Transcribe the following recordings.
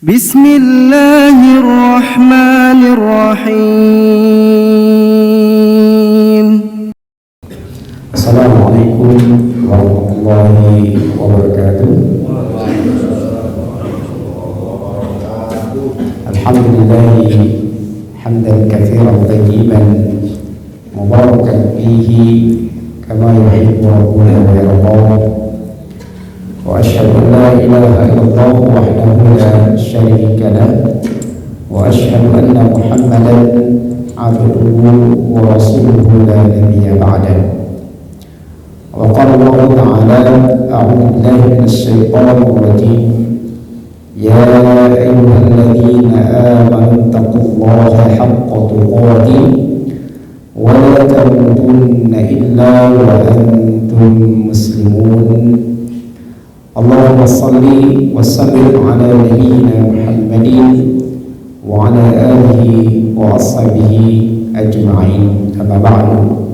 Bismillahirrahmanirrahim. Assalamualaikum warahmatullahi wabarakatuh. Alhamdulillahi hamdan katsiran tayyiban mubarakan fihi kama yuhibbu rabbuna wa yarda. Wa asyhadu an la ilaha illallah wahdahu la syarika lah wa asyhadu anna Muhammadan abduhu wa rasuluhu la nabiyya ba'dahu. Wa qala Allah ta'ala a'udzu billahi minasy syaithanir rajim. Ya ayyuhalladzina amanu taqullaha haqqa tuqatih wa la tamutunna illa wa antum muslimun. Allahumma salli wa sallim ala nabiyyina Muhammadin wa ala alihi wa ashabihi ajma'in. Amma ba'du.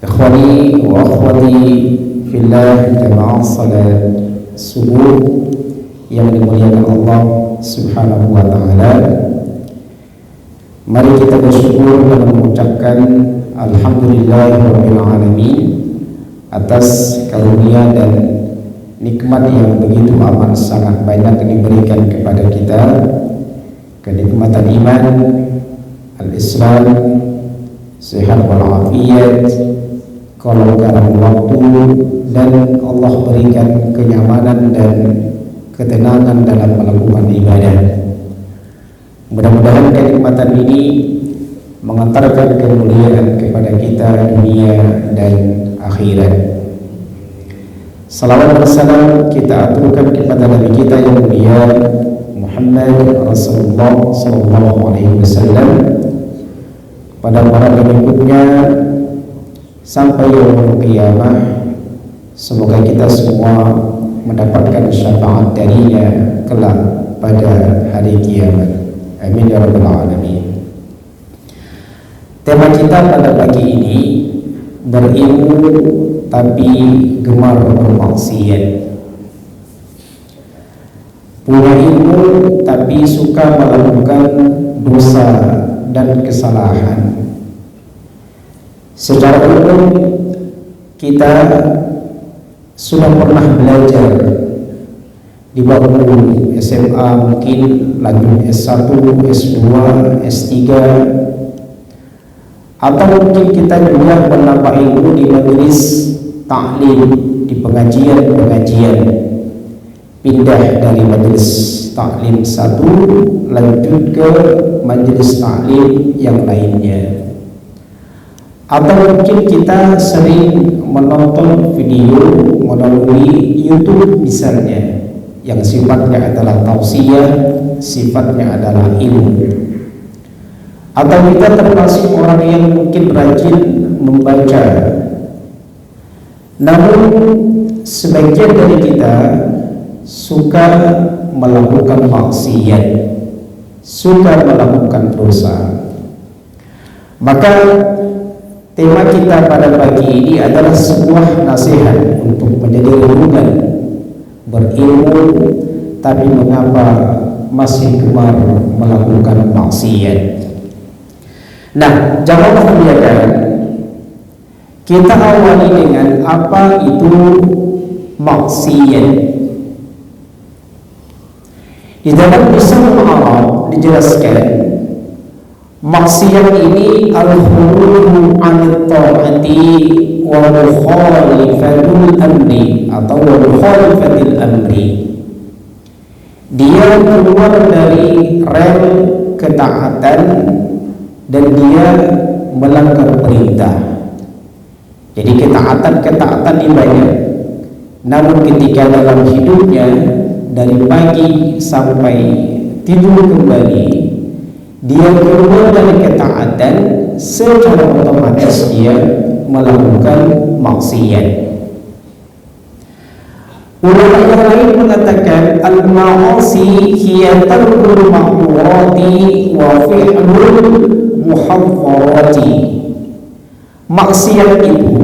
Ikhwani wa akhwati fillah, jamaah salat subuh yang dimuliakan Allah Subhanahu wa taala. Mari kita bersyukur dan mengucapkan alhamdulillahirabbil alamin atas karunia dan nikmat yang begitu amat sangat banyak diberikan kepada kita, kenikmatan iman, al-Islam, sehat walafiat, kelonggaran waktu, dan Allah berikan kenyamanan dan ketenangan dalam melakukan ibadah. Mudah-mudahan kenikmatan ini mengantarkan kemuliaan kepada kita dunia dan akhirat. Salawat dan salam kita aturkan kepada Nabi kita yang mulia Muhammad Rasulullah sallallahu alaihi wasallam, pada para pengikutnya sampai yaumul qiyamah. Semoga kita semua mendapatkan syafaat darinya kelak pada hari kiamat. Amin ya rabbal alamin. Tema kita pada pagi ini berilmu tapi gemar bermaksiat. Punya ilmu tapi suka melakukan dosa dan kesalahan. Secara umum kita sudah pernah belajar di bangku SMA, mungkin lanjut S1, S2, S3, atau mungkin kita juga menambah ilmu di majelis taklim, di pengajian-pengajian, pindah dari majelis taklim satu lanjut ke majelis taklim yang lainnya. Atau mungkin kita sering menonton video melalui YouTube misalnya, yang sifatnya adalah tausiah, sifatnya adalah ilmu. Atau kita termasuk orang yang mungkin rajin membaca, namun sebagian dari kita suka melakukan maksiat, suka melakukan dosa. Maka tema kita pada pagi ini adalah sebuah nasihat untuk menjadi renungan, berilmu tapi mengapa masih gemar melakukan maksiat. Nah, jamaah muliakan, kita awali dengan apa itu maksiat. Di dalam lisan Arab dijelaskan, maksiat ini al-khuruju 'anil ta'ati wa mukhalifatul amri atau wa mukhalifatil amri. Dia keluar dari rel ketaatan dan dia melanggar perintah. Jadi ketaatan ini banyak, namun ketika dalam hidupnya dari pagi sampai tidur kembali, dia keluar dari ketaatan, secara otomatis dia melakukan maksiat. Ulama yang lain mengatakan al-ma'asi hiya tarkul ma'murati wa fi'lul muhadhdharati. Maksiat itu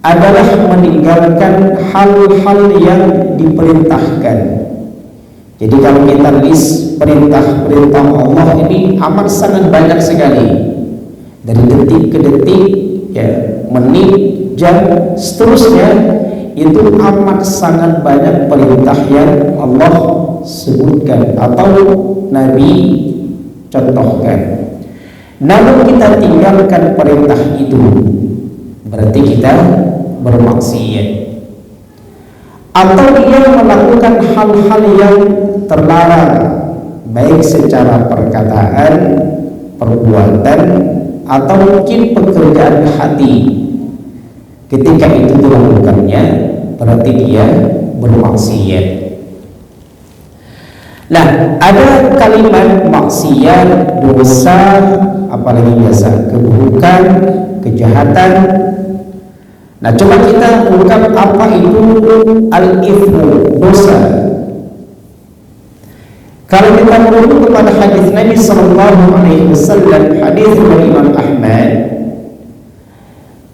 adalah meninggalkan hal-hal yang diperintahkan. Jadi kalau kita list perintah-perintah Allah ini amat sangat banyak sekali, dari detik ke detik, ya, menit, jam, seterusnya, itu amat sangat banyak perintah yang Allah sebutkan atau Nabi contohkan. Namun kita tinggalkan perintah itu, berarti kita bermaksiat, atau dia melakukan hal-hal yang terlarang, baik secara perkataan, perbuatan, atau mungkin pekerjaan hati. Ketika itu dilakukannya, berarti dia bermaksiat. Nah, ada kalimat maksiat, dosa, apalagi biasa keburukan, kejahatan. Nah, coba kita ungkap apa itu al-ithmu, dosa. Kalau kita merujuk kepada hadis Nabi sallallahu alaihi wasallam, hadis dari Imam Ahmad,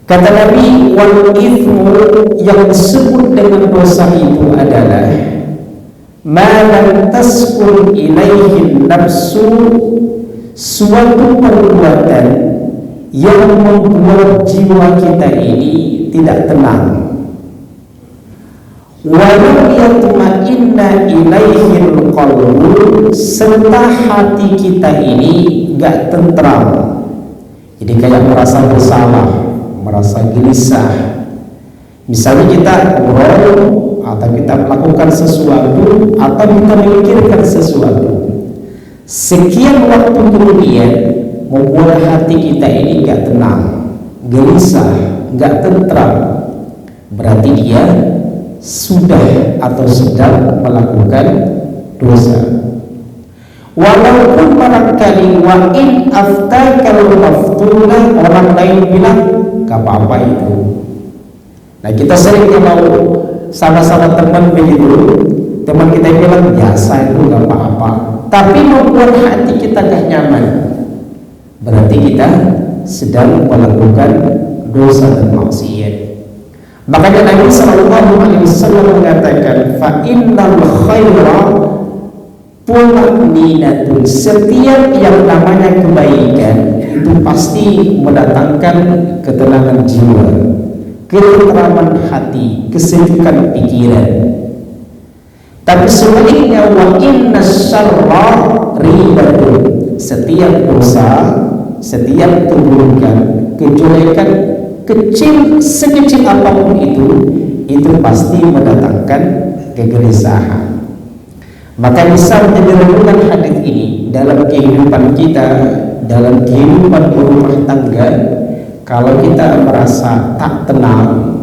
kata Nabi, wal ithmu, yang disebut dengan dosa itu adalah ma lam taskun ilaihi nafsu, suatu perbuatan yang membuat jiwa kita ini tidak tenang, walau yatma'inna ilaihi qalbu, serta hati kita ini gak tentram. Jadi kayak merasa bersalah, merasa gelisah. Misalnya kita ngobrol, atau kita melakukan sesuatu, atau kita memikirkan sesuatu, sekian waktu kemudian membuat hati kita ini gak tenang, gelisah, gak tentram, berarti dia sudah atau sedang melakukan dosa. Walaupun barangkali wa in aftakal maftuna, orang lain bilang gak apa-apa itu. Nah, kita sering mau sama-sama teman begitu, teman kita bilang biasa itu gak apa-apa, tapi membuat hati kita gak nyaman, berarti kita sedang melakukan dosa dan maksiat. Makanya Nabi sallallahu alaihi wasallam mengatakan, fa innal khaira tumaninatun, setiap yang namanya kebaikan itu pasti mendatangkan ketenangan jiwa, ketentraman hati, kesejukan pikiran. Tapi sebaliknya, wa inna syarra ribatun, setiap dosa, setiap keburukan, kejelekan kecil, sekecil apapun itu pasti mendatangkan kegelisahan. Maka bisa menjadi hadis ini dalam kehidupan kita, dalam kehidupan berumah tangga. Kalau kita merasa tak tenang,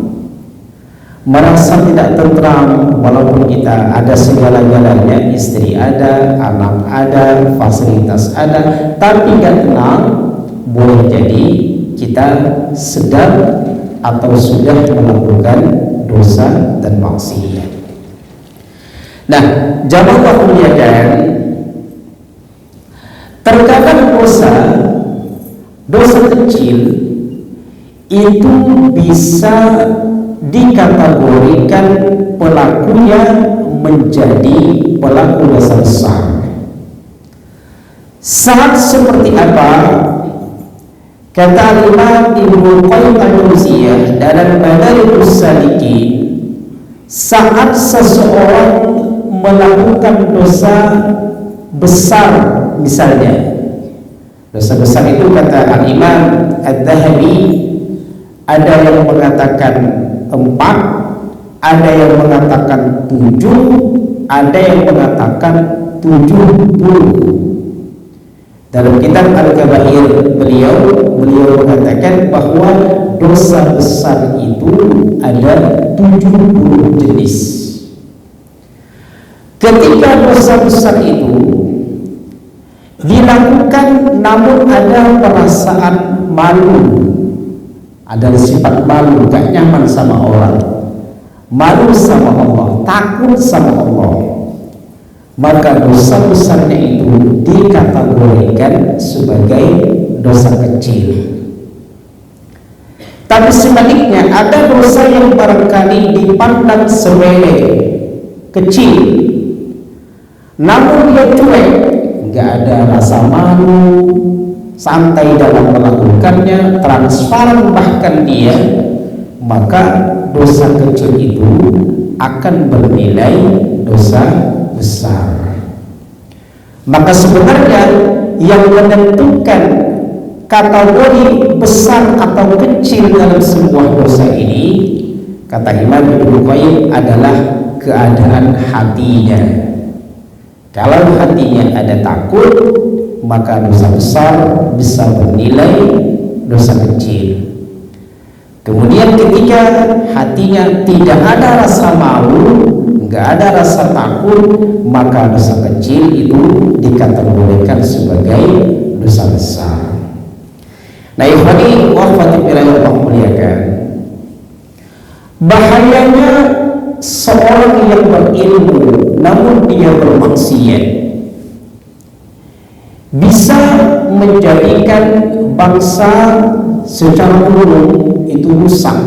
merasa tidak tentram, walaupun kita ada segala-galanya, istri ada, anak ada, fasilitas ada, tapi gak tenang, boleh jadi kita sedang atau sudah melakukan dosa dan maksiat. Nah, jamaah Allah muliakan, terkadang dosa kecil itu bisa dikategorikan pelakunya menjadi pelaku dosa besar. Saat seperti apa? Kata Imam Ibnu Qayyim al-Jauziyah dalam Madarijus Salikin, saat seseorang melakukan dosa besar, misalnya dosa besar itu kata Al-Imam Ad-Dhahabi, ada yang mengatakan 4, ada yang mengatakan 7, ada yang mengatakan 70. Dalam kitab Al-Kabair beliau mengatakan bahwa dosa besar itu ada 70 jenis. Ketika dosa besar itu dilakukan namun ada perasaan malu, ada sifat malu, gak nyaman sama orang, malu sama Allah, takut sama Allah, maka dosa besarnya itu dikategorikan sebagai dosa kecil. Tapi sebaliknya, ada dosa yang barangkali dipandang sepele, kecil, namun dia cuek, nggak ada rasa malu, santai dalam melakukannya, transparan bahkan dia, maka dosa kecil itu akan bernilai dosa besar. Maka sebenarnya yang menentukan kategori besar atau kecil dalam sebuah dosa ini, kata Imam Ibnu Qayyim, adalah keadaan hatinya. Kalau hatinya ada takut, maka dosa besar bisa bernilai dosa kecil. Kemudian ketika hatinya tidak ada rasa malu, nggak ada rasa takut, maka dosa kecil itu dikategorikan sebagai dosa besar. Nah, ikhwani wa akhwati fillah yang Allah muliakan, bahayanya seorang yang berilmu namun dia bermaksiat bisa menjadikan bangsa secara umum itu rusak.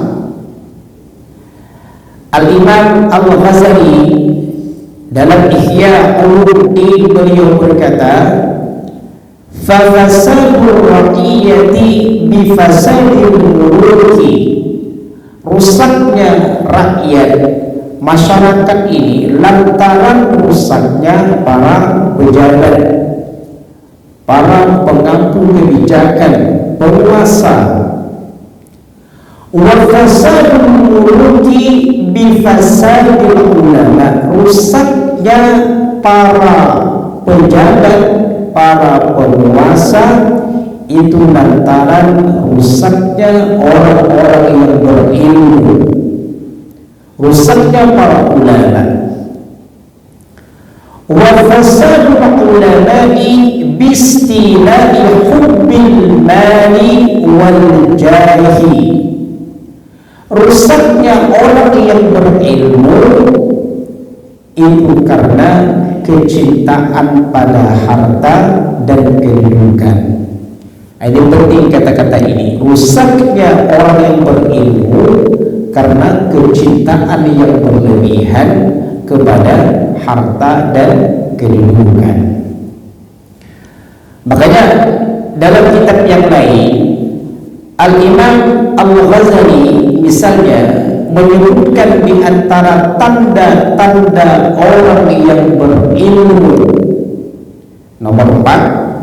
Al-Imam Al-Ghazali dalam Ihya Ulumuddin beliau berkata, "Fasadur raqiyati bi fasadil muluki." Rusaknya rakyat masyarakat ini lantaran rusaknya para pejabat, para pengampu kebijakan, penguasa. Wa fasadul muluki bi fasadil ulama. Rusaknya para pejabat, para penguasa itu lantaran rusaknya orang-orang yang berilmu, rusaknya para ulama. Wa fasadul ulama'i bistila'i hubbil mali wal jahi. Rusaknya orang yang berilmu itu karena kecintaan pada harta dan kedudukan. Ini penting kata-kata ini. Rusaknya orang yang berilmu karena kecintaan yang berlebihan kepada harta dan kedudukan. Makanya dalam kitab yang lain, Al-Imam Al-Ghazali misalnya menyebutkan di antara tanda-tanda orang yang berilmu, nomor 4,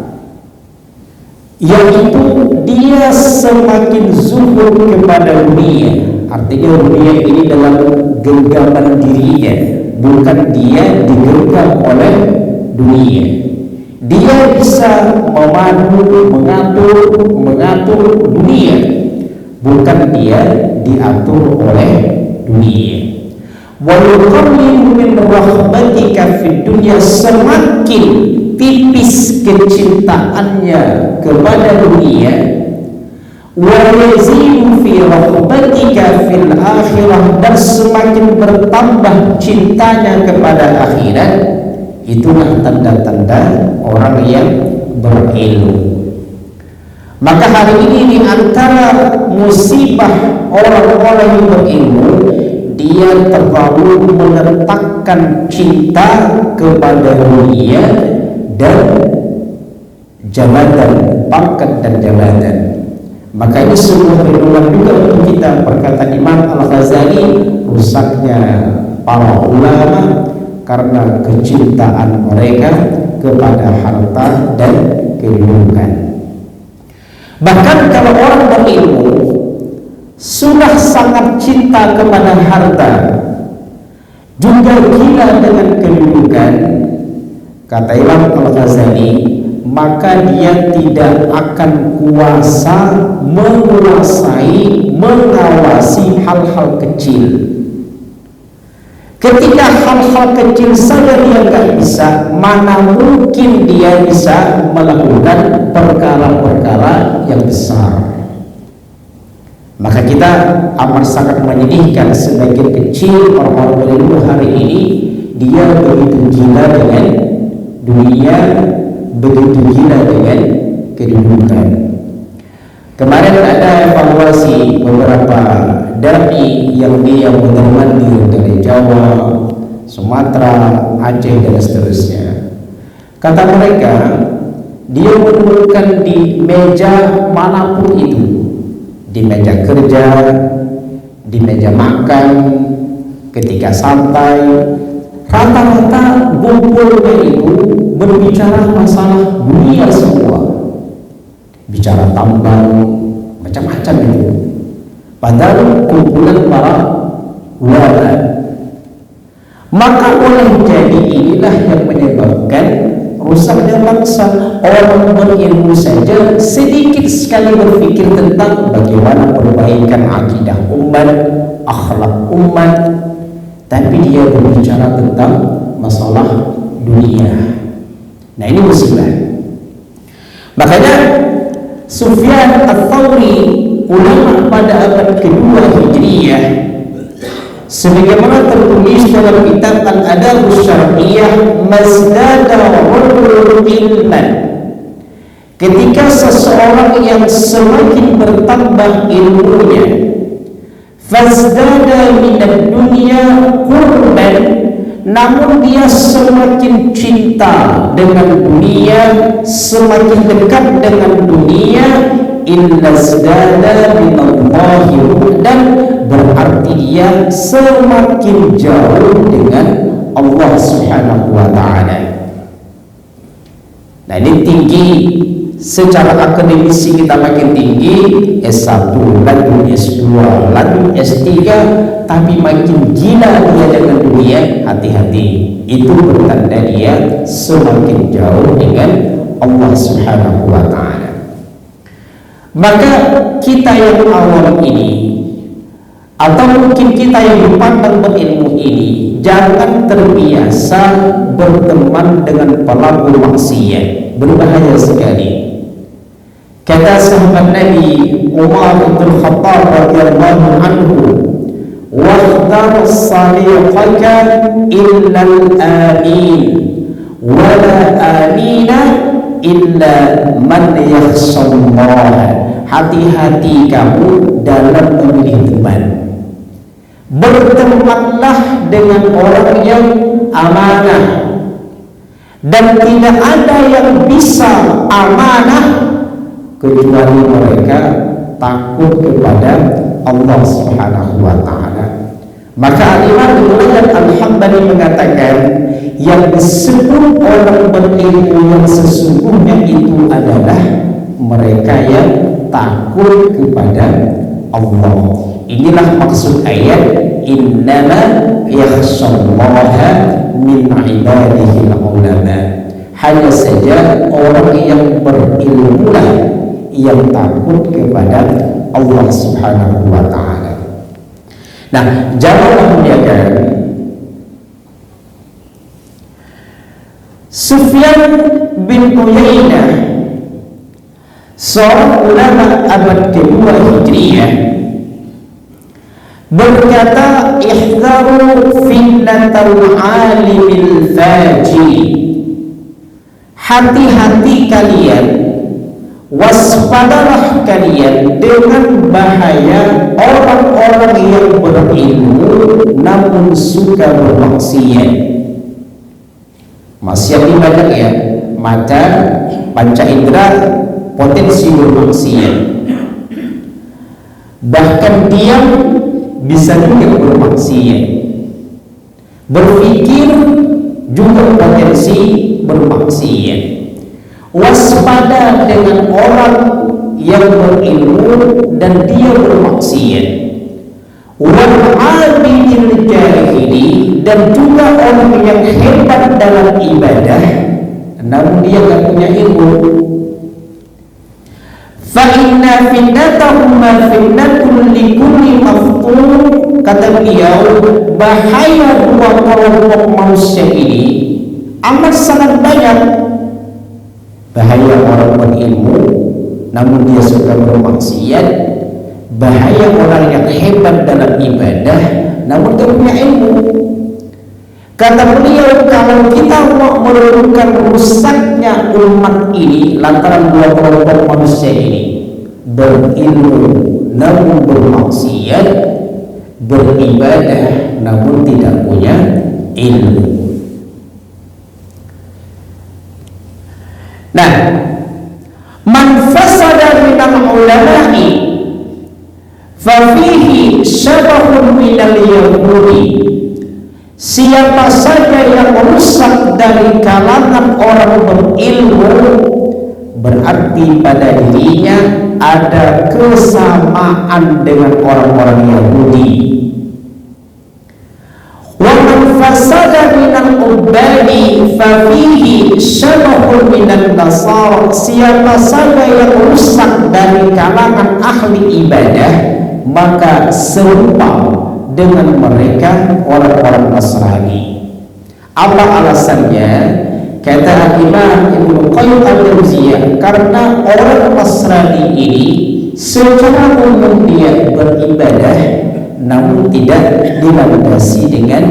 yaitu dia semakin zuhud kepada dunia. Artinya dunia ini dalam genggaman dirinya, bukan dia digenggam oleh dunia. Dia bisa memandu, mengatur dunia, bukan dia diatur oleh dunia. Wa yuqallilu min rahmatika fid dunya, semakin tipis kecintaannya kepada dunia. Wa yazidu fi rahmatika fil akhirah, dan semakin bertambah cintanya kepada akhirat. Itulah tanda-tanda orang yang berilmu. Maka hari ini di antara musibah orang-orang yang berilmu, dia terlalu meletakkan cinta kepada dunia dan jabatan, pangkat dan jabatan. Maka ini sebuah renungan juga untuk kita. Perkataan Imam Al-Ghazali, rusaknya para ulama karena kecintaan mereka kepada harta dan kedudukan. Bahkan kalau orang berilmu sudah sangat cinta kepada harta, juga gila dengan kedudukan, kata Imam Al-Ghazali, maka dia tidak akan kuasa menguasai, mengawasi hal-hal kecil. Ketika hal-hal kecil saja dia nggak bisa, mana mungkin dia bisa melakukan perkara-perkara yang besar. Maka kita amat sangat menyedihkan sebagian kecil orang-orang berilmu hari ini, dia begitu gila dengan dunia, begitu gila dengan kedudukan. Kemarin ada evaluasi beberapa dai yang dia mondar-mandir dari Jawa, Sumatera, Aceh dan seterusnya. Kata mereka, dia menemukan di meja manapun itu, di meja kerja, di meja makan, ketika santai, rata-rata kumpulnya itu berbicara masalah dunia semua, bicara tambang, macam-macam itu. Padahal kumpulan para ulama. Maka oleh jadi inilah yang menyebabkan rusaknya bangsa. Orang berilmu saja sedikit sekali berpikir tentang bagaimana perbaikan akidah umat, akhlak umat, tapi dia berbicara tentang masalah dunia. Nah, ini musibah. Makanya Sufyan Ats-Tsauri, ulama pada abad kedua Hijriyah, sebagaimana tertulis dalam kitab Al-Adab Syar'iyyah, mazdada rajulun ilman, ketika seseorang yang semakin bertambah ilmunya, fazdada minad dunya qurban, namun dia semakin cinta dengan dunia, semakin dekat dengan dunia, illa zdada minallahi dan berarti dia semakin jauh dengan Allah Subhanahu wa ta'ala. Nah, ini tinggi secara akademisi, kita makin tinggi, S1, lalu S2, lalu S3, tapi makin gila dia dengan dunia, hati-hati, itu bertanda dia semakin jauh dengan Allah Subhanahu wa ta'ala. Maka kita yang awam ini, atau mungkin kita yang dipandang berilmu ini, jangan terbiasa berteman dengan pelaku maksiat, berbahaya sekali. Kata sahabat Nabi Umar bin Khattab radhiyallahu anhu, "Wahdar saliqaka illa al-amin, wa la amina illa man yakhshallah." Hati-hati kamu dalam memilih teman. Bertemanlah dengan orang yang amanah, dan tidak ada yang bisa amanah kecuali mereka takut kepada Allah Subhanahu wa ta'ala. Maka Imam Al-Hambali mengatakan, yang disebut orang berilmu yang sesungguhnya itu adalah mereka yang takut kepada Allah. Inilah maksud ayat innama yakhshallaha min ibadihi al-ulama. Hanya saja orang yang berilmu lah yang takut kepada Allah Subhanahu wa ta'ala. Nah, janganlah muliakan, Sufyan bin Uyainah, seorang ulama abad kedua Hijriyah, berkata, ihdaru fitnatal alimil fajir, hati-hati kalian, waspadalah kalian dengan bahaya orang-orang yang berilmu namun suka bermaksiat. Maksiat ini banyak ya, mata, panca indera, potensi bermaksiat. Bahkan diam bisa juga bermaksiat. Berpikir juga potensi bermaksiat. Waspada dengan orang yang berilmu dan dia bermaksiat. Wal abidil jahili, dan juga orang yang hebat dalam ibadah namun dia tidak punya ilmu. Fa inna fitnatahum fitnatun likulli maftun, kata beliau, bahaya dua kelompok manusia ini amat sangat banyak. Bahaya orang berilmu namun dia suka bermaksiat, bahaya orang yang hebat dalam ibadah namun dia punya ilmu. Kata beliau, kalau kita mau menentukan rusaknya umat ini lantaran dua kelompok manusia ini, berilmu namun bermaksiat, beribadah namun tidak punya ilmu. Nah, man fasada minal ulama'i fafihi syabahun minal yahudi. Siapa saja yang rusak dari kalangan orang berilmu, berarti pada dirinya ada kesamaan dengan orang-orang Yahudi. Wa man fasada minal ubadi fafihi syabahun minan nasara. Siapa saja yang rusak dari kalangan ahli ibadah, maka serupa dengan mereka orang-orang Nasrani. Apa alasannya? Kata Imam Ibnu Qayyim al-Jauziyah, karena orang Nasrani ini secara umum dia beribadah namun tidak dilandasi dengan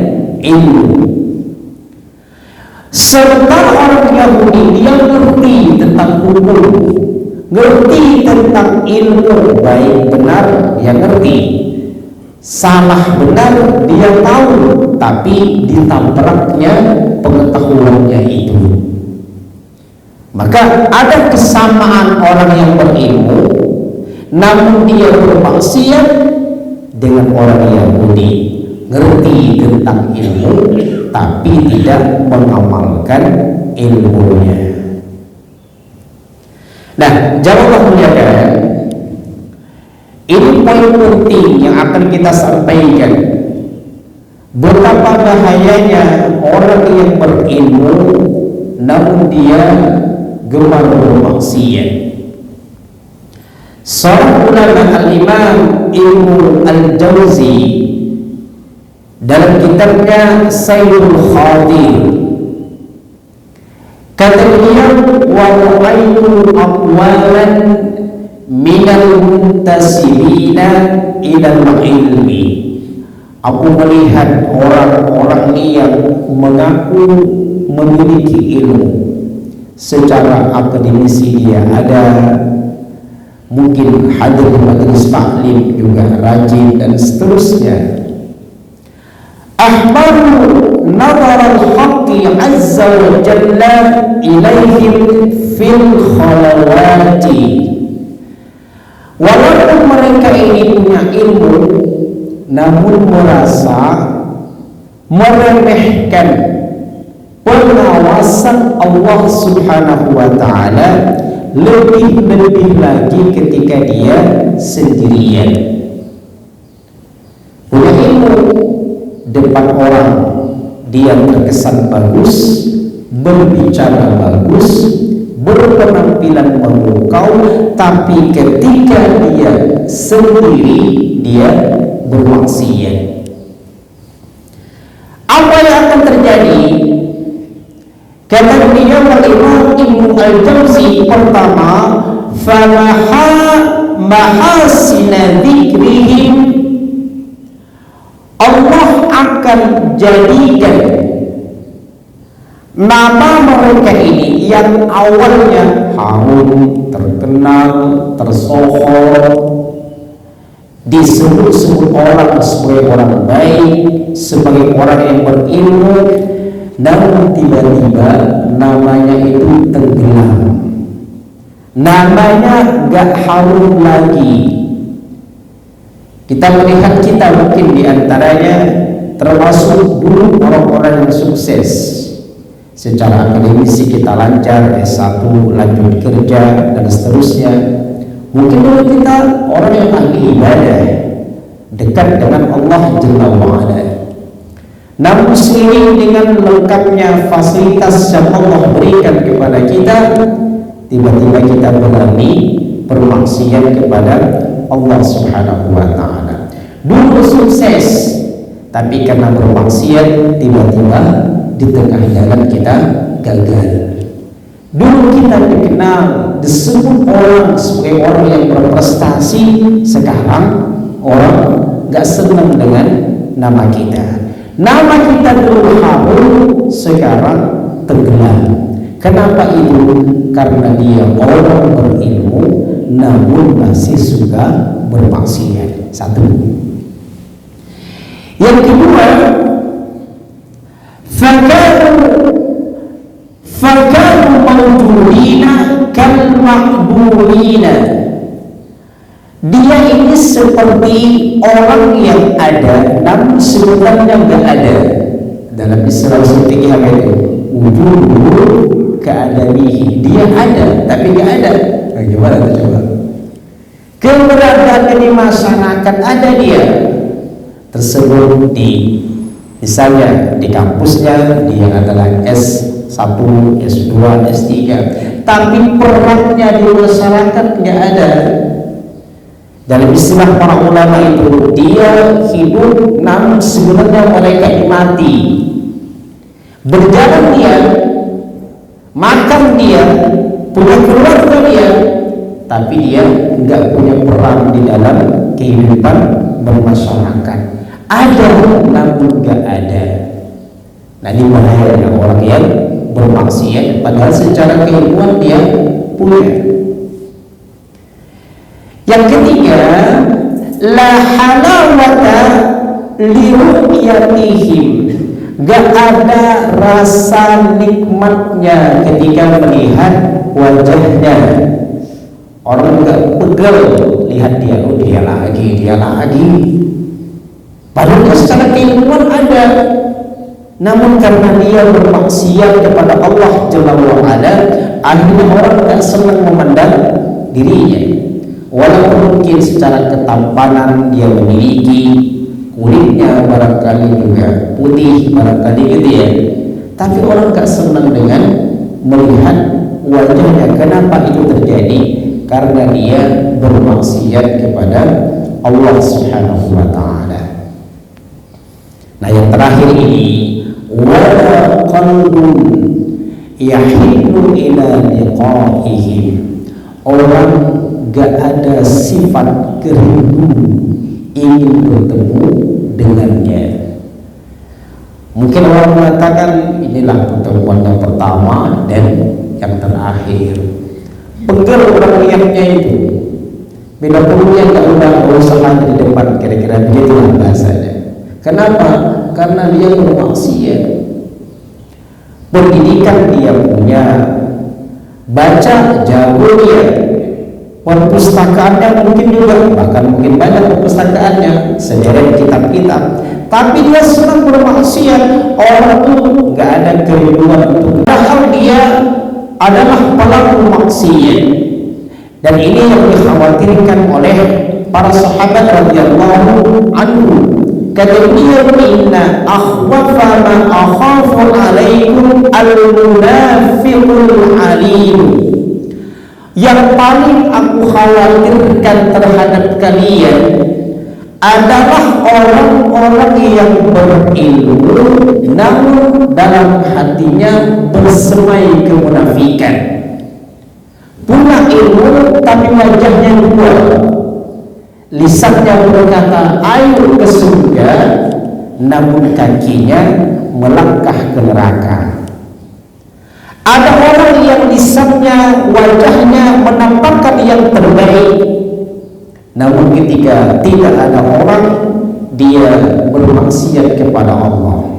ilmu. Sementara orang Yahudi dia ngerti tentang hukum, ngerti tentang ilmu, baik benar dia ngerti, salah benar dia tahu, tapi ditabraknya pengetahuannya itu. Maka ada kesamaan orang yang berilmu namun dia bermaksiat dengan orang Yahudi, ngerti tentang ilmu tapi tidak mengamalkan ilmunya. Nah, jawab muliakan, ini poin penting yang akan kita sampaikan. Betapa bahayanya orang yang berilmu namun dia gemar bermaksiat. Seorang ulama al-Imam Ibnu al-Jauzi dalam kitabnya Sayyidul Khadir, kata beliau, wa ra'aitu aqwalan minal muntasibina ilal ilmi. Aku melihat orang-orang yang mengaku memiliki ilmu, secara akademisi dia ada, mungkin hadir di majelis taklim juga rajin dan seterusnya. Ahmaru nazar al-haqqi azza wa jalla ilaihim fil khalawati. Walaupun mereka ini punya ilmu, namun merasa meremehkan pengawasan Allah Subhanahu wa ta'ala, lebih-lebih lagi ketika dia sendirian. Punya ilmu, depan orang dia terkesan bagus, berbicara bagus, berpenampilan memukau, tapi ketika dia sendiri dia bermaksiat. Apa yang akan terjadi? Kata beliau Imam Ibnu al-Jauzi, pertama, famaha mahasina dzikrihim, Allah akan jadikan nama mereka ini yang awalnya harum, terkenal, tersohor, disebut-sebut orang sebagai orang baik, sebagai orang yang berilmu, namun tiba-tiba namanya itu tenggelam, namanya gak harum lagi. Kita melihat, kita mungkin diantaranya termasuk dulu orang-orang yang sukses secara akademisi, kita lancar, S1, lanjut kerja dan seterusnya. Mungkin dulu kita orang yang ahli ibadah, dekat dengan Allah Jalla wa'ala. Namun seiring dengan lengkapnya fasilitas yang Allah berikan kepada kita, tiba-tiba kita berani bermaksiat kepada Allah Subhanahu wa ta'ala. Dulu sukses, tapi karena bermaksiat tiba-tiba di tengah jalan kita gagal. Dulu kita dikenal, disebut orang sebagai orang yang berprestasi, sekarang orang gak senang dengan nama kita. Nama kita dulu harum, sekarang tenggelam. Kenapa itu? Karena dia orang berilmu namun masih suka bermaksiat. Satu. Yang kedua, fakanu mawjudina kal ma'budina. Dia ini seperti orang yang ada namun sebenarnya enggak ada. Dalam istilah fikih apa itu? Wujud keadamihi. Dia ada tapi enggak ada. Bagaimana itu coba? Keberadaan di masyarakat ada dia tersebut di misalnya di kampusnya dia adalah S1, S2, S3, tapi perannya di masyarakat nggak ada. Dalam istilah para ulama itu dia hidup namun sebenarnya mereka mati. Berjalan dia, makan dia, punya keluarga dia, tapi dia nggak punya peran di dalam kehidupan bermasyarakat. Ada namun nggak ada. Nah ini bahaya orang yang bermaksiat padahal secara keilmuan dia punya. Yang ketiga, la halawata liru'yatihim. Gak ada rasa nikmatnya ketika melihat wajahnya. Orang gak pegel lihat dia, oh dia lagi. Padahal secara keilmuan ada, namun karena dia bermaksiat kepada Allah Jalla wa'ala, akhirnya orang gak senang memandang dirinya. Walaupun mungkin secara ketampanan dia memiliki kulitnya barangkali juga putih barangkali gitu ya, tapi orang gak senang dengan melihat wajahnya. Kenapa itu terjadi? Karena dia bermaksiat kepada Allah Subhanahu wa ta'ala. Nah yang terakhir ini, wala qalbun yahinnu ila liqa'ihim. Orang gak ada sifat kerindu ingin bertemu dengannya. Mungkin orang mengatakan inilah pertemuan yang pertama dan yang terakhir. Pegel orang melihatnya itu. Bila perlunya gak usah di depan, kira-kira begitulah bahasanya. Kenapa? Karena dia bermaksiat. Pendidikan dia punya, baca jago dia, perpustakaannya mungkin juga, bahkan mungkin banyak perpustakaannya, sederet kitab-kitab, tapi dia senang bermaksiat. Orang itu nggak ada kerinduan untuk, padahal dia adalah pelaku maksiat. Dan ini yang dikhawatirkan oleh para sahabat radhiyallahu anhu. Kata dia, inna akhwafa ma akhafu alaikum al-munafiqul alim. Yang paling aku khawatirkan terhadap kalian adalah orang-orang yang berilmu namun dalam hatinya bersemai kemunafikan. Punya ilmu tapi wajahnya dua. Lisannya berkata ayo ke surga, namun kakinya melangkah ke neraka. Ada orang yang lisannya, wajahnya menampakkan yang terbaik, namun ketika tidak ada orang, dia bermaksiat kepada Allah.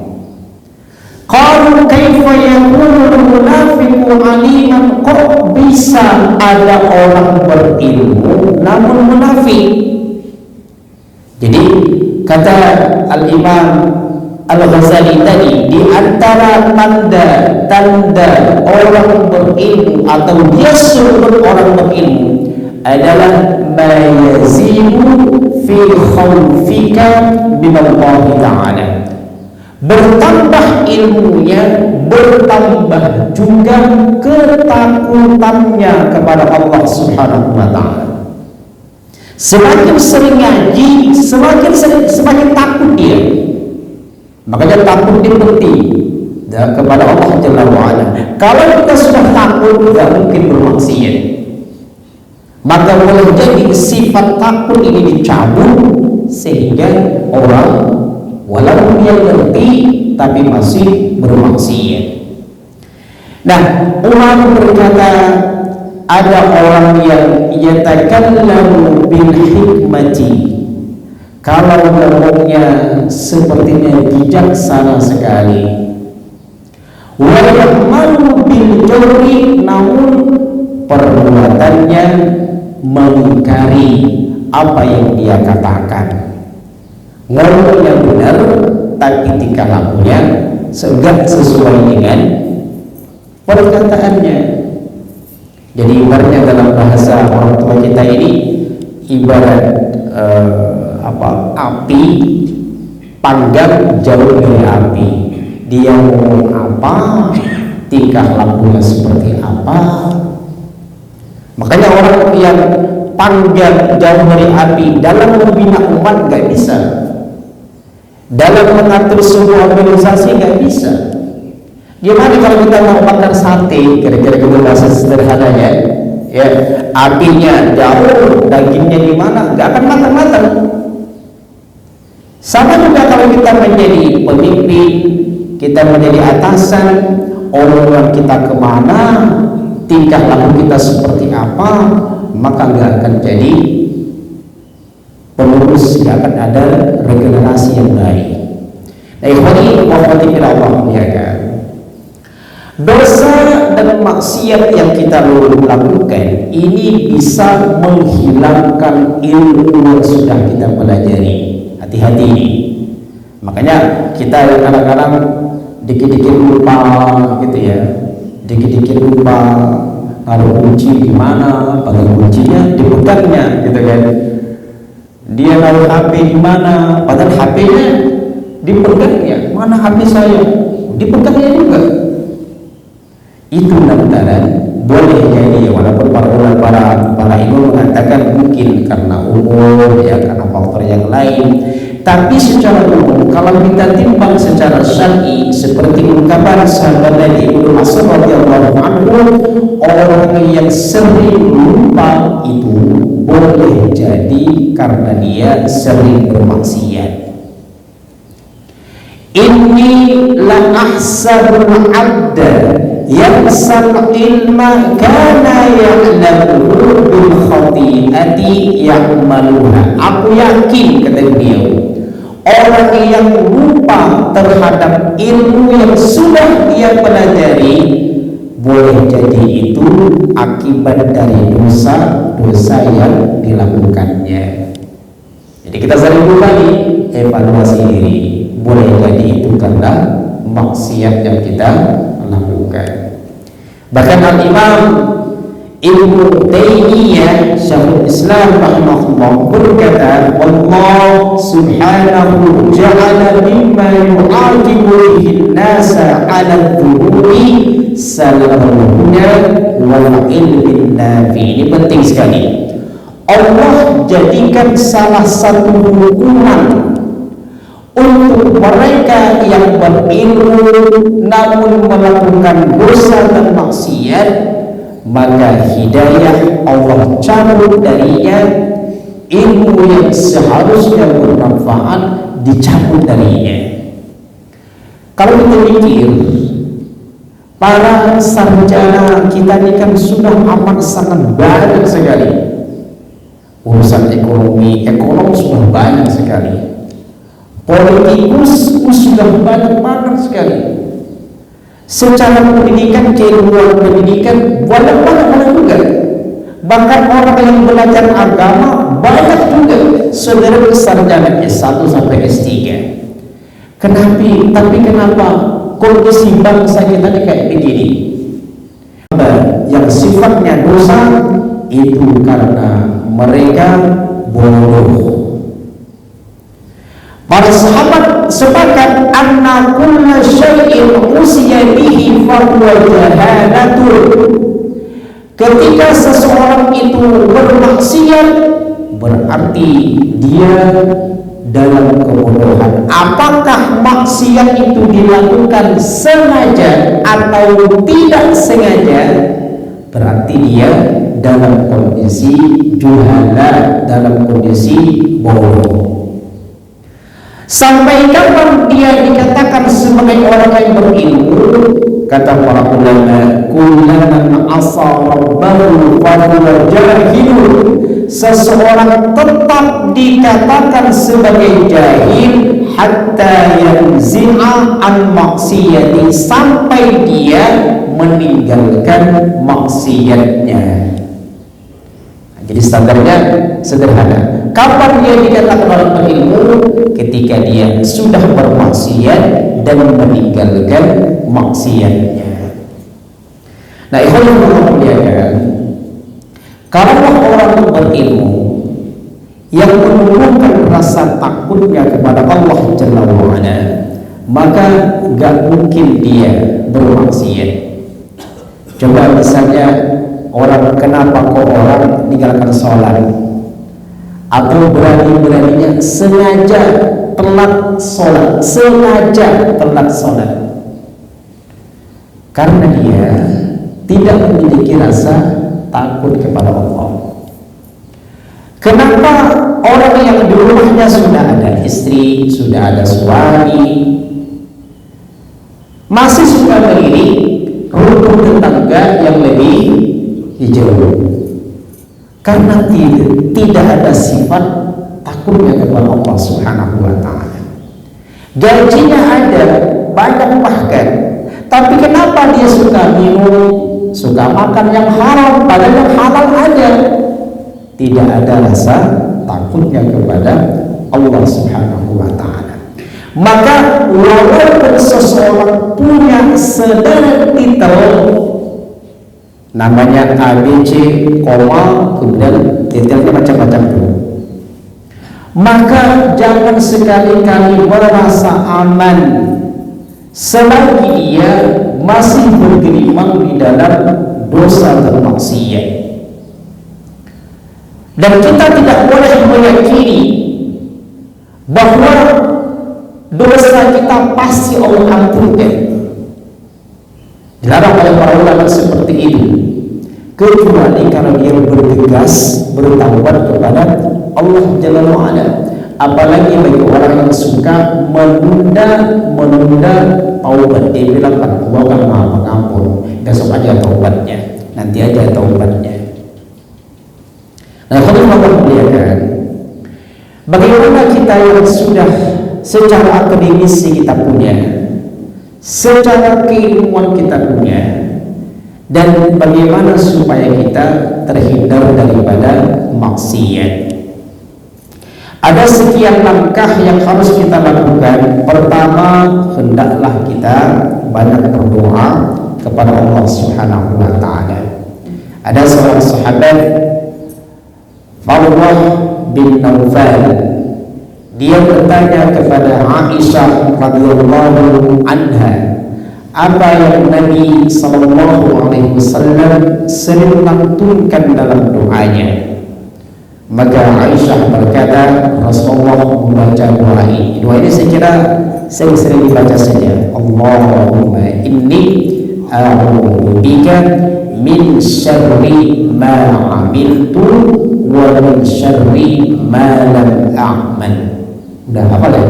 Qalu kaifa yakunu al-munafiqu aliman, kok bisa ada orang berilmu namun munafik? Jadi kata Al-Imam Al-Ghazali tadi, di antara tanda orang berilmu atau dia seluruh orang berilmu adalah mayazimu fi khawfika minallahi ta'ala. Bertambah ilmunya, bertambah juga ketakutannya kepada Allah Subhanahu wa ta'ala. Semakin sering ngaji, semakin takut dia. Makanya takut itu penting kepada Allah Jalla wa'ala. Kalau kita sudah takut, tidak mungkin bermaksiat. Maka boleh jadi sifat takut ini dicabut sehingga orang walaupun dia ngerti tapi masih bermaksiat. Nah, Umar berkata, ada orang yang yatakallamu bil hikmati, kalau ngomongnya sepertinya bijaksana sekali, wa ya'malu bil syukuri namun perbuatannya mengingkari apa yang dia katakan. Ngomongnya benar tapi tingkah lakunya enggak sesuai dengan perkataannya. Jadi ibaratnya dalam bahasa orang tua kita ini ibarat api panggang jauh dari api. Dia ngomong apa, tingkah lakunya seperti apa. Makanya orang yang panggang jauh dari api dalam membina umat nggak bisa, dalam mengatur sebuah organisasi nggak bisa. Gimana kalau kita mau makan sate, kira-kira gitu bahasa sederhananya, ya apinya jauh, dagingnya di mana, nggak akan matang-matang. Sama juga kalau kita menjadi pemimpin, kita menjadi atasan, omongan kita kemana, tingkah laku kita seperti apa, maka nggak akan jadi penerus, nggak akan ada regenerasi yang baik. Nah, ikhwani wa akhwati fillah, ya kan? Dosa dan maksiat yang kita lakukan ini bisa menghilangkan ilmu yang sudah kita pelajari. Hati-hati ini. Makanya kita kadang-kadang dikit-dikit lupa gitu ya. Dikit-dikit lupa naruh kunci di mana, padahal kuncinya dipegangnya gitu kan. Dia naruh HP di mana, padahal HP-nya dipegangnya. Mana HP saya? Dipegangnya juga. Itu lantaran boleh jadi, walaupun para ilmu mengatakan mungkin karena umur, ya karena faktor yang lain, tapi secara umum kalau kita timbang secara syar'i seperti ungkapan sahabat Nabi Ibnu Mas'ud radhiyallahu anhu, orang yang sering lupa itu boleh jadi karena dia sering bermaksiat. Inni la ahsabul abda yaksal ilma kana ya'lamu bil khati'ati ya'maluha. Aku yakin, kata beliau, orang yang lupa terhadap ilmu yang sudah dia pelajari boleh jadi itu akibat dari dosa-dosa yang dilakukannya. Jadi kita sering lupa nih, evaluasi diri. Boleh jadi itu karena maksiat yang kita lakukan. Bahkan Al-Imam Ibnu Taimiyah Syekhul Islam rahimahullah berkata, Allah subhanahu ja'ala mimma yu'aqibu bihi an-nasa 'ala dhunubi salahuna wal ilmin nafi. Ini penting sekali. Allah jadikan salah satu hukuman untuk mereka yang berilmu namun melakukan dosa dan maksiat, maka hidayah Allah cabut darinya, ilmu yang seharusnya bermanfaat dicabut darinya. Kalau kita mikir, para sarjana kita ini kan sudah amat sangat banyak sekali. Urusan ekonomi sudah banyak sekali. Politikus sudah banyak sekali. Secara pendidikan, keilmuan pendidikan banyak juga. Bahkan orang yang belajar agama banyak juga. Saudara sarjana S1 sampai S3. Tapi kenapa kondisi bangsa kita ini kayak begini? Yang sifatnya dosa itu karena mereka bodoh. Para sahabat sepakat anna kulla syai'in usiya bihi fa huwa jahalatun. Ketika seseorang itu bermaksiat berarti dia dalam kebodohan. Apakah maksiat itu dilakukan sengaja atau tidak sengaja, berarti dia dalam kondisi juhala, dalam kondisi bodoh. Sampai kapan dia dikatakan sebagai orang yang berilmu? Kata para ulama, kullama asa rabbahu fa huwa jahilun. Seseorang tetap dikatakan sebagai jahil hatta yanzi'a an maksiyati, sampai dia meninggalkan maksiatnya. Jadi standarnya sederhana. Kapan dia dikatakan orang berilmu? Ketika dia sudah bermaksiat dan meninggalkan maksiatnya. Nah, ikhwan yang muliakan, kalau orang berilmu yang menumbuhkan rasa takutnya kepada Allah Jalla wa'ala, maka gak mungkin dia bermaksiat. Coba misalnya orang, kenapa kok orang meninggalkan sholat, atau berani-beraninya sengaja telat sholat, karena dia tidak memiliki rasa takut kepada Allah. Kenapa orang yang di rumahnya sudah ada istri, sudah ada suami, masih suka melirik rukun tetangga yang lebih hijau? Karena tidak ada sifat takutnya kepada Allah Subhanahu wa ta'ala. Gajinya ada, banyak bahkan, tapi kenapa dia suka minum, suka makan yang haram, padahal yang halal ada? Tidak ada rasa takutnya kepada Allah Subhanahu wa ta'ala. Maka walaupun seseorang punya sederet titel, namanya ABC, koma, kemudian titelnya macam-macam tuh, maka jangan sekali-kali merasa aman selagi dia masih bergelimang di dalam dosa dan maksiat. Dan kita tidak boleh meyakini bahwa dosa kita pasti Allah ampunkan. Dilarang oleh para ulama seperti ini, kecuali kalau dia bergegas bertaubat kepada Allah Jalla wa'ala. Apalagi bagi orang yang suka menunda taubat, dia bilang kan Allah kan maha pengampun, besok aja taubatnya, nanti aja taubatnya. Nah, kalau muliakan, bagaimana kita yang sudah secara akademisi kita punya, secara keilmuan kita punya, dan bagaimana supaya kita terhindar daripada maksiat? Ada sekian langkah yang harus kita lakukan. Pertama, hendaklah kita banyak berdoa kepada Allah Subhanahu wa ta'ala. Ada seorang sahabat, Abdullah bin Naufal, dia bertanya kepada Aisyah radhiyallahu anha, apa yang Nabi sallallahu alaihi wasallam sering lantunkan dalam doanya. Maka Aisyah berkata, Rasulullah membaca doa ini. Doa ini saya kira sering dibaca saja. Allahumma inni a'udzu bika min syarri ma 'amiltu wa min syarri ma lam a'mal. Udah hafal ya?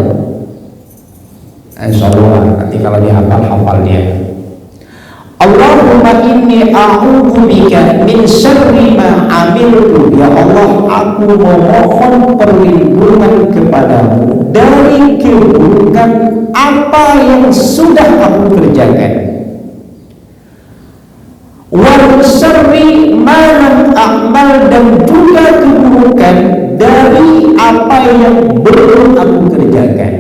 Insyaallah nanti kalau dihafal dia. Allahumma inni a'udzu bika min syarri ma 'amiltu. Ya Allah, aku memohon perlindungan kepadamu dari keburukan apa yang sudah aku kerjakan. Wa min syarri ma lam a'mal, dan juga keburukan dari apa yang belum aku kerjakan.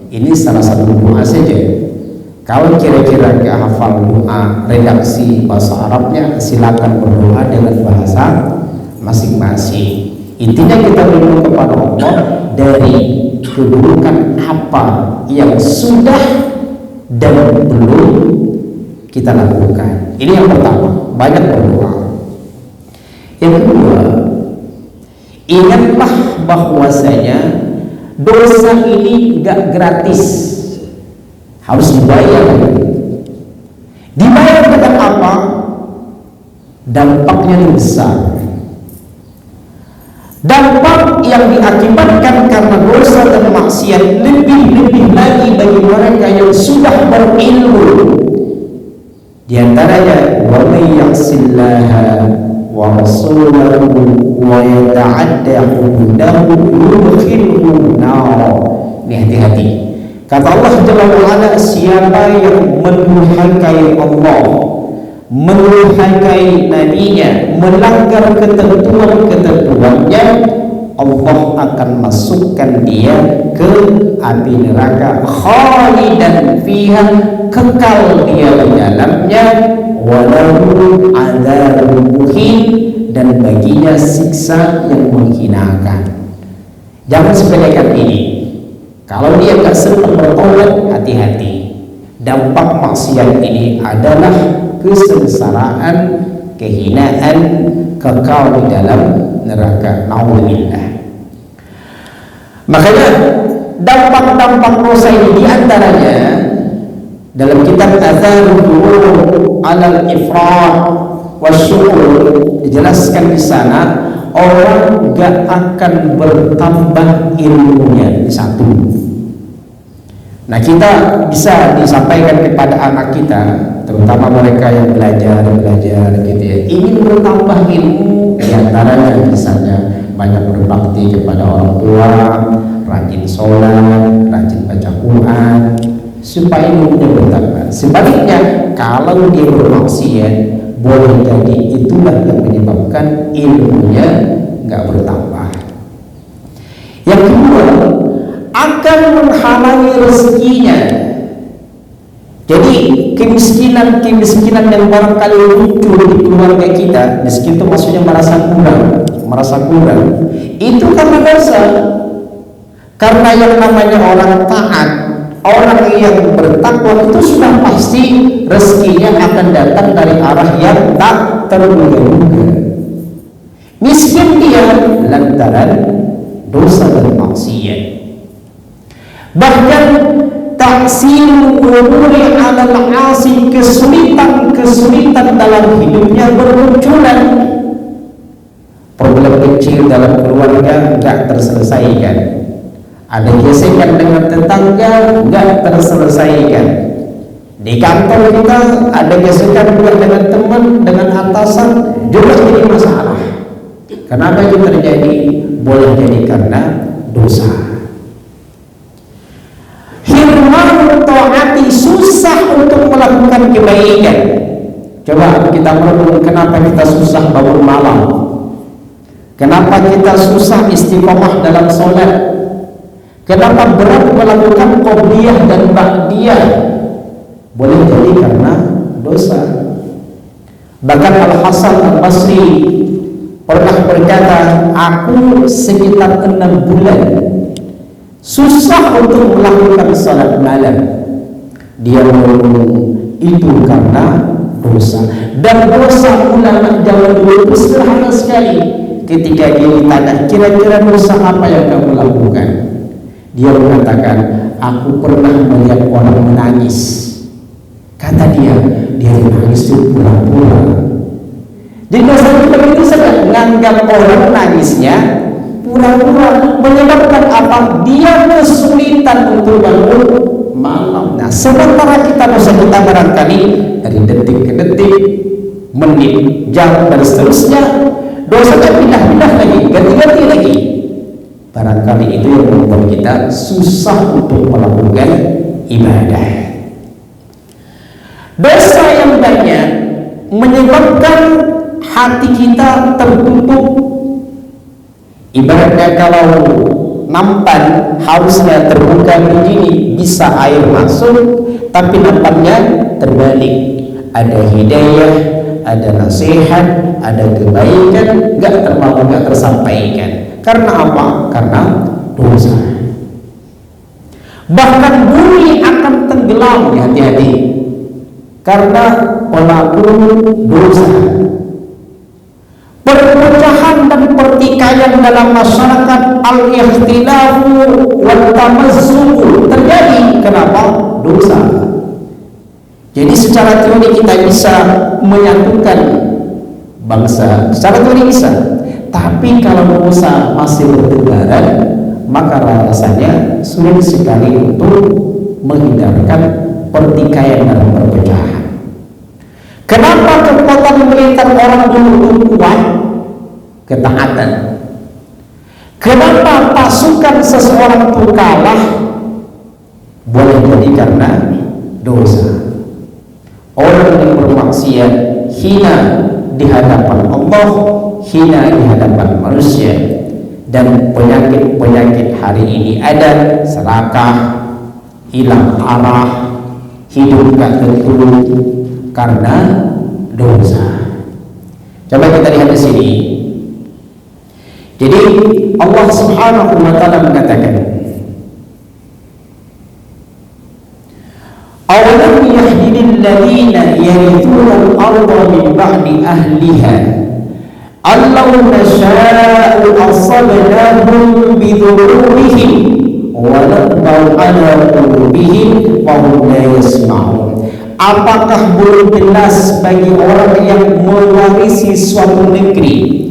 Ini salah satu doa saja. Kalau kira-kira gak hafal doa redaksi bahasa Arabnya, silakan berdoa dengan bahasa masing-masing. Intinya kita berdoa kepada Allah dari keburukan apa yang sudah dan belum kita lakukan. Ini yang pertama, banyak berdoa. Yang kedua, ingatlah bahwasanya dosa ini gak gratis, harus dibayar. Dibayar dengan apa? Dampaknya besar. Dampak yang diakibatkan karena dosa dan maksiat lebih lagi bagi mereka yang sudah berilmu. Di antaranya, wa may ya'sillaha wa rasulahu wa yata'adda hududahu yudkhilhu nar. Ini hati-hati. Kata Allah Jalla wa'ala, siapa yang mendurhakai Allah, mendurhakai nabinya, melanggar ketentuan-ketentuannya, Allah akan masukkan dia ke api neraka, khalidan fiha, kekal dia di dalamnya, walahu adzabun muhin, dan baginya siksa yang menghinakan. Jangan sepelekan ini. Kalau dia tak sempat bertobat, hati-hati. Dampak maksiat ini adalah kesengsaraan, kehinaan, kekal di dalam neraka. Na'udzubillah. Makanya dampak-dampak dosa ini diantaranya dalam kitab Atharul Qulub alal Ifrat wasyukur dijelaskan di sana, orang gak akan bertambah ilmunya. Satu. Nah, kita bisa disampaikan kepada anak kita, terutama mereka yang belajar gitu ya, ingin bertambah ilmu, diantaranya misalnya banyak berbakti kepada orang tua, rajin sholat, rajin baca Quran, supaya ilmunya bertambah. Sebaliknya, kalau dia bermaksiat, boleh jadi itulah yang menyebabkan ilmunya nggak bertambah. Yang kedua, akan menghalangi rezekinya. Jadi kemiskinan yang barangkali muncul di keluarga kita, miskin itu maksudnya merasa kurang, itu karena dosa. Karena yang namanya orang taat, orang yang bertakwa itu sudah pasti rezekinya akan datang dari arah yang tak terduga-duga. Miskin dia lantaran dosa dan maksiat. Bahkan taksirul umuri alal asi, kesulitan dalam hidupnya bermunculan. Problem kecil dalam keluarga enggak terselesaikan. Ada gesekan dengan tetangga enggak terselesaikan. Di kantor kita ada gesekan juga dengan teman, dengan atasan, juga jadi masalah. Kenapa itu terjadi? Boleh jadi karena dosa. Hirman taati, susah untuk melakukan kebaikan. Coba kita merenung, kenapa kita susah bangun malam? Kenapa kita susah istiqomah dalam sholat? Kenapa berat melakukan qobliyah dan ba'diyah? Boleh jadi karena dosa. Bahkan Al-Hasan Al-Basri pernah berkata, aku sekitar 6 bulan susah untuk melakukan salat malam. Dia merenung, itu karena dosa. Dan dosa ulama zaman dulu itu sederhana sekali. Ketika dia ditanya, kira-kira dosa apa yang kamu lakukan? Dia mengatakan, aku pernah melihat orang menangis. Kata dia menangis itu pura-pura. Jadi dosa itu begitu saja, menganggap orang nangisnya pura-pura, menyebabkan apa? Dia kesulitan untuk bangun malam. Nah, sementara dosa kita barangkali dari detik ke detik, menit, jam, dan seterusnya, dosanya pindah-pindah lagi, ganti-ganti lagi. Barangkali itu yang membuat kita susah untuk melakukan ibadah. Dosa yang banyak menyebabkan hati kita tertutup. Ibaratnya kalau nampan harusnya terbuka begini, bisa air masuk, tapi nampannya terbalik. Ada hidayah, ada nasihat, ada kebaikan, nggak tersampaikan. Karena apa? Karena dosa. Bahkan bumi akan tenggelam, hati-hati, karena pelaku dosa. Perpecahan dan pertikaian dalam masyarakat, al-ikhtilafu wal tamazzuq terjadi. Kenapa? Dosa. Jadi secara teori kita bisa menyatukan bangsa, secara teori bisa. Tapi kalau dosa masih bertebaran, maka rasanya sulit sekali untuk menghindarkan pertikaian dan perpecahan. Kenapa kekuatan militer orang dulu kuat? Ketaatan. Kenapa pasukan seseorang itu kalah? Boleh jadi karena dosa. Orang yang bermaksiat hina di hadapan Allah, hina di hadapan manusia. Dan penyakit-penyakit hari ini ada serakah, hilang arah, hidup tak tentu karena dosa. Coba kita lihat di sini. Jadi Allah Subhanahu wa taala mengatakan, awalam yahdil ladzina yarithuna al-ardha min ba'di ahliha allau nasha'u asabnahum bidhururihim wa naqba'u ala qulubihim wa hum la yasma'un. Apakah belum jelas bagi orang yang mewarisi suatu negeri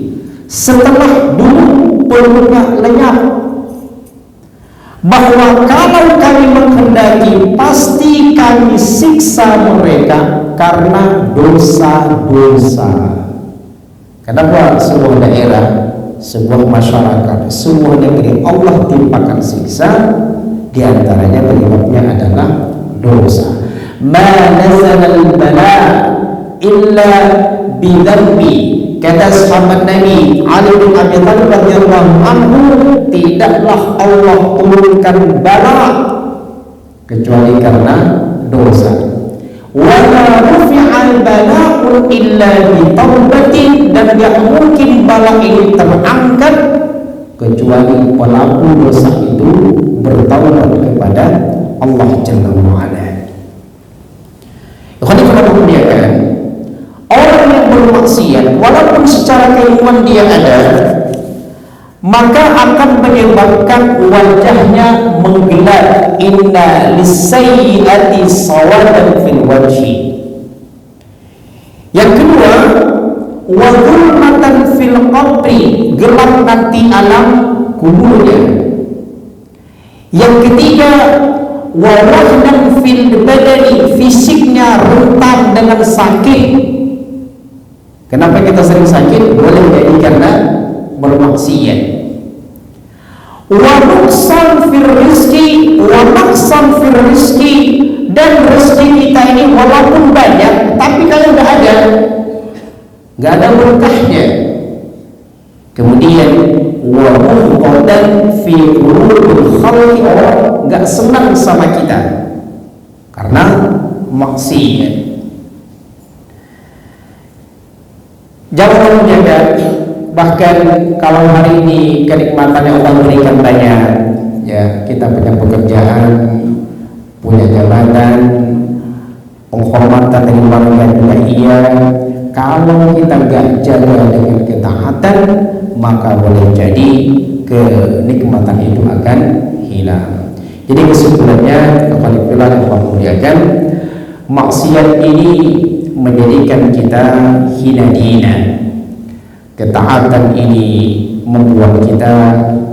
setelah dulu penduduk lenyap, bahwa kalau kami menghendaki pasti kami siksa mereka karena dosa-dosa. Kenapa sebuah daerah, sebuah masyarakat, sebuah negeri Allah timpakan siksa? Di antaranya penyebabnya adalah dosa. Ma nazala al-bala illa bidhanbi. Kata sahabat Nabi Ali bin Abi Thalib radhiyallahu anhu, tidaklah Allah turunkan bala kecuali karena dosa. Wa la rufi'al bala'u illa bi taubatin, dan tidak mungkin bala ini terangkat kecuali pelaku dosa itu bertaubat kepada Allah Jalla wa Ala. Kemudian orang yang bermaksiat walaupun secara keilmuan dia ada, maka akan menyebabkan wajahnya menggelap. Inna lisayyiati sawadan fil wajhi. Yang kedua, wa dhulmatan fil qabri, gelap nanti alam kuburnya. Yang ketiga, wa wahnan fil badani, fisiknya rentan dengan sakit. Kenapa kita sering sakit? Boleh jadi karena bermaksiat. Wa nuqsan fil rizki, wa naqsan fil rizki, dan rezeki kita ini walaupun banyak, tapi kalau nggak ada berkahnya. Kemudian wa muqaddan fi qulubil khalqi, orang nggak senang sama kita karena maksiat. Jangan menjaga, bahkan kalau hari ini kenikmatan yang Allah berikan banyak, ya kita punya pekerjaan, punya jabatan, penghormatan dari warga juga iya. Kalau kita gak jaga dengan ketaatan, maka boleh jadi kenikmatan itu akan hilang. Jadi kesimpulannya, kepada yang Allah muliakan, maksiat ini menjadikan kita hina dina. Ketaatan ini membuat kita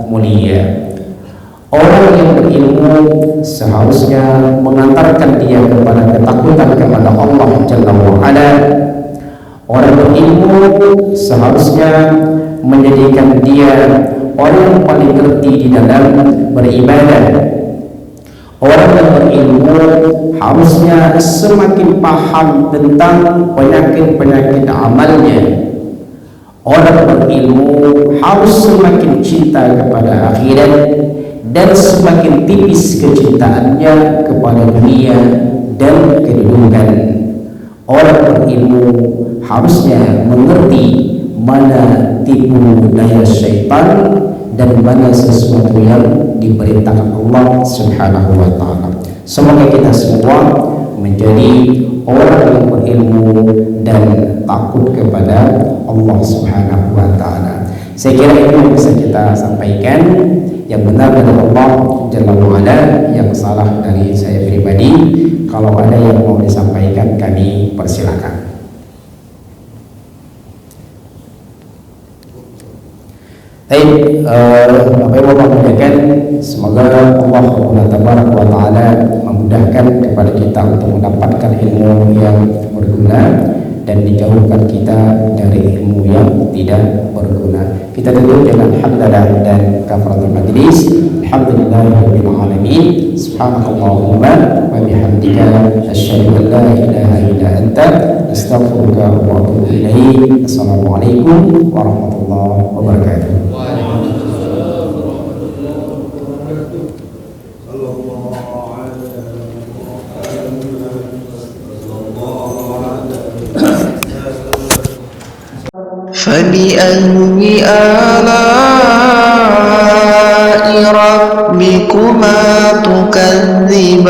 mulia. Orang yang berilmu seharusnya mengantarkan dia kepada ketakutan kepada Allah Jalla wa Ala. Orang berilmu seharusnya menjadikan dia orang yang paling ngerti di dalam beribadah. Orang yang berilmu harusnya semakin paham tentang penyakit-penyakit amalnya. Orang berilmu harus semakin cinta kepada akhirat dan semakin tipis kecintaannya kepada dunia dan kedudukan. Orang berilmu harusnya mengerti mana tipu daya syaitan dan mana sesuatu yang diperintahkan Allah Subhanahu wa taala. Semoga kita semua menjadi orang yang berilmu dan takut kepada Allah Subhanahu wa taala. Saya kira itu yang bisa kita sampaikan. Yang benar dari Allah Jalla wa Ala, yang salah dari saya pribadi. Kalau ada yang mau disampaikan, kami persilakan. Baik, Bapak Ibu muliakan, semoga Allah Subhanahu wa taala memudahkan kepada kita untuk mendapatkan ilmu yang berguna dan dijauhkan kita dari dari ilmu yang tidak berguna. Kita tutup dengan hamdalah dan kafaratul majlis. Alhamdulillahirabbil alamin. Subhanakallahumma wa bihamdika asyhadu an la ilaha illa anta astaghfiruka wa atubu ilaik. Assalamualaikum warahmatullahi wabarakatuh. فبأي آلاء ربكما تكذبان